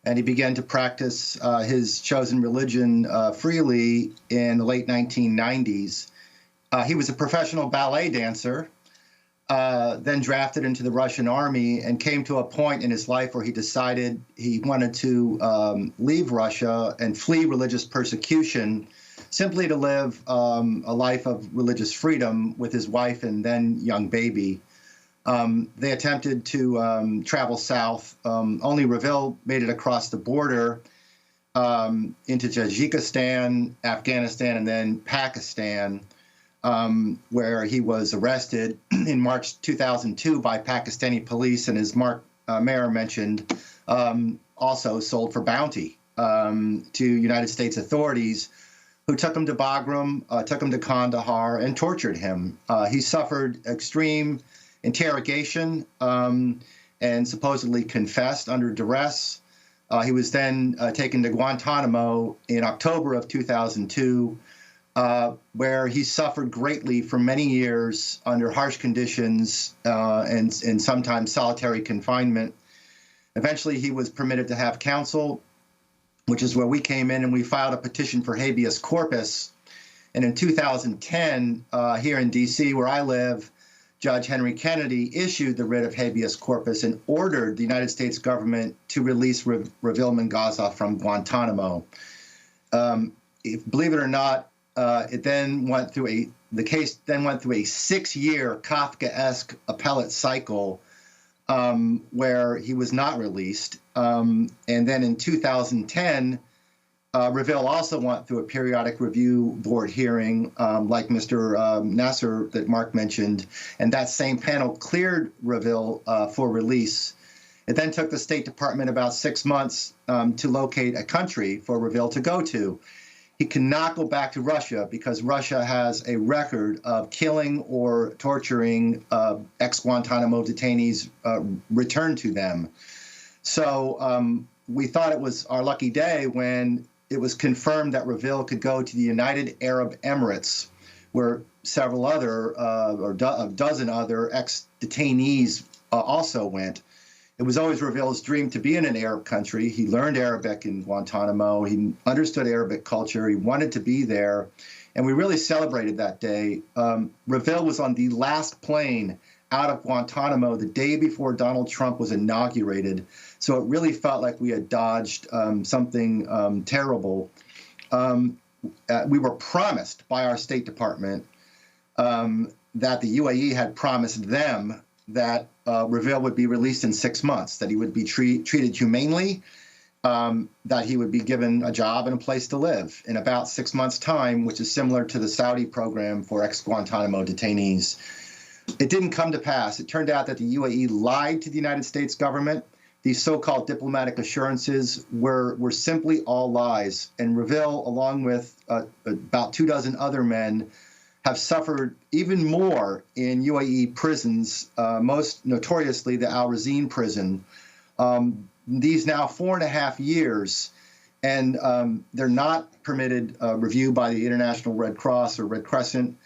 and he began to practice his chosen religion freely in the late 1990s. He was a professional ballet dancer, then drafted into the Russian army, and came to a point in his life where he decided he wanted to leave Russia and flee religious persecution, simply to live a life of religious freedom with his wife and then young baby. They attempted to travel south. Only Reveal made it across the border into Tajikistan, Afghanistan, and then Pakistan, where he was arrested in March 2002 by Pakistani police, and as Mark Mayer mentioned, also sold for bounty to United States authorities, who took him to Bagram, took him to Kandahar, and tortured him. He suffered extreme interrogation and supposedly confessed under duress. He was then taken to Guantanamo in October of 2002, where he suffered greatly for many years under harsh conditions and sometimes solitary confinement. Eventually, he was permitted to have counsel, which is where we came in, and we filed a petition for habeas corpus. And in 2010, here in D.C., where I live, Judge Henry Kennedy issued the writ of habeas corpus and ordered the United States government to release Reveal Mangazov from Guantanamo. Believe it or not, the case then went through a 6-year Kafkaesque appellate cycle where he was not released. And then in 2010, Reveal also went through a periodic review board hearing, like Mr. Nasser that Mark mentioned, and that same panel cleared Reveal for release. It then took the State Department about 6 months to locate a country for Reveal to go to. He cannot go back to Russia because Russia has a record of killing or torturing ex-Guantanamo detainees returned to them. So we thought it was our lucky day when it was confirmed that Reveal could go to the United Arab Emirates, where several other, or a dozen other ex-detainees also went. It was always Reveal's dream to be in an Arab country. He learned Arabic in Guantanamo. He understood Arabic culture. He wanted to be there. And we really celebrated that day. Reveal was on the last plane out of Guantanamo the day before Donald Trump was inaugurated. So it really felt like we had dodged something terrible. we were promised by our State Department that the UAE had promised them that Reveal would be released in 6 months, that he would be treated humanely, that he would be given a job and a place to live in about 6 months' time, which is similar to the Saudi program for ex-Guantanamo detainees. It didn't come to pass. It turned out that the UAE lied to the United States government. These so-called diplomatic assurances were simply all lies. And Reveal, along with about 24 other men, have suffered even more in UAE prisons, most notoriously the Al Razin prison. These now 4.5 years, and they're not permitted review by the International Red Cross or Red Crescent.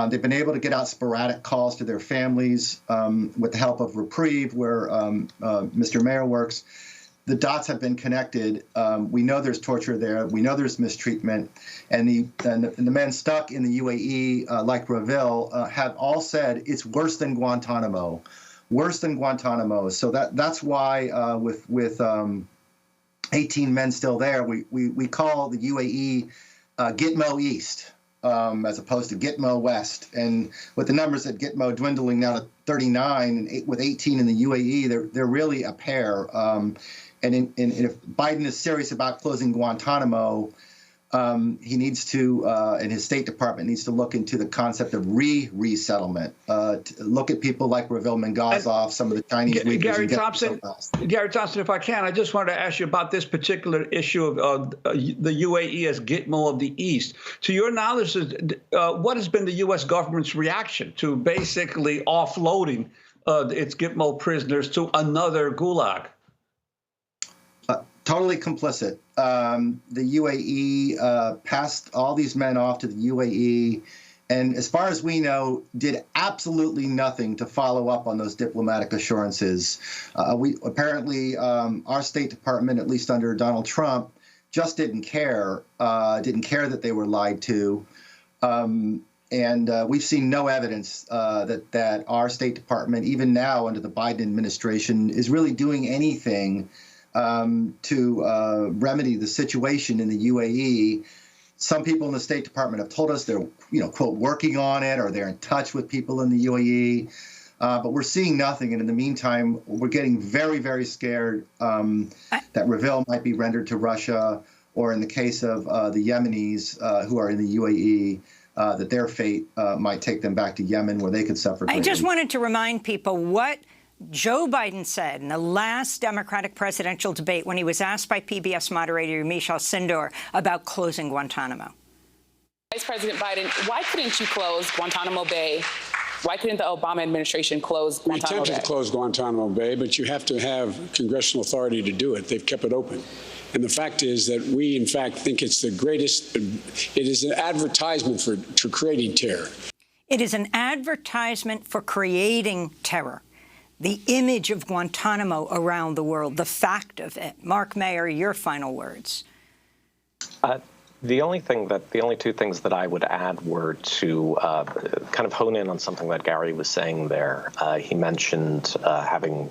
They've been able to get out sporadic calls to their families with the help of Reprieve, where Mr. Mayor works. The dots have been connected. We know there's torture there. We know there's mistreatment. And the men stuck in the UAE, like Reveal, have all said it's worse than Guantanamo. Worse than Guantanamo. So that's why with 18 men still there, we call the UAE Gitmo East as opposed to Gitmo West. And with the numbers at Gitmo dwindling now to 39 and with 18 in the UAE, they're really a pair. And if Biden is serious about closing Guantanamo, he needs to, and his State Department needs to look into the concept of resettlement. Look at people like Reveal Mengazov, some of the Chinese leaders. Gary Thompson, if I can, I just wanted to ask you about this particular issue of the UAE as Gitmo of the East. To your knowledge, what has been the U.S. government's reaction to basically offloading its Gitmo prisoners to another gulag? Totally complicit. The UAE passed all these men off to the UAE, and as far as we know, did absolutely nothing to follow up on those diplomatic assurances. We apparently, our State Department, at least under Donald Trump, just didn't care that they were lied to. And we've seen no evidence that our State Department, even now under the Biden administration, is really doing anything to remedy the situation in the UAE. Some people in the State Department have told us they're, quote, working on it, or they're in touch with people in the UAE. But we're seeing nothing. And in the meantime, we're getting very, very scared that Reveal might be rendered to Russia, or in the case of the Yemenis who are in the UAE, that their fate might take them back to Yemen, where they could suffer greatly. I just wanted to remind people what Joe Biden said in the last Democratic presidential debate when he was asked by PBS moderator Michelle Sindor about closing Guantanamo. Vice President Biden, why couldn't you close Guantanamo Bay? Why couldn't the Obama administration close Guantanamo Bay? We attempted to close Guantanamo Bay, but you have to have congressional authority to do it. They've kept it open. And the fact is that we, in fact, think it's the greatest. It is an advertisement for creating terror. It is an advertisement for creating terror. The image of Guantanamo around the world, the fact of it. Mark Mayer, your final words. The only two things that I would add were to kind of hone in on something that Gary was saying there. He mentioned having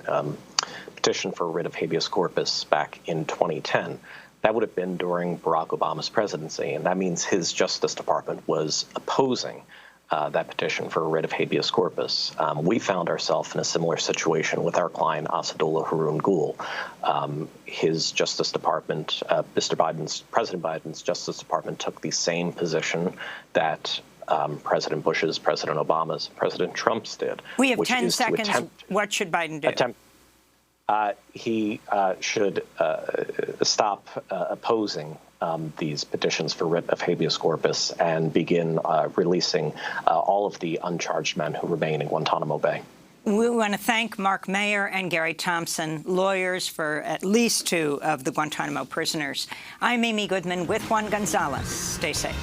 petitioned for a writ of habeas corpus back in 2010. That would have been during Barack Obama's presidency, and that means his Justice Department was opposing that petition for a writ of habeas corpus. We found ourselves in a similar situation with our client, Asadullah Haroon Gul. His Justice Department, President Biden's Justice Department took the same position that President Bush's, President Obama's, President Trump's did. We have 10 seconds. What should Biden do? He should stop opposing these petitions for writ of habeas corpus and begin releasing all of the uncharged men who remain in Guantanamo Bay. We want to thank Mark Mayer and Gary Thompson, lawyers for at least 2 of the Guantanamo prisoners. I'm Amy Goodman with Juan Gonzalez. Stay safe.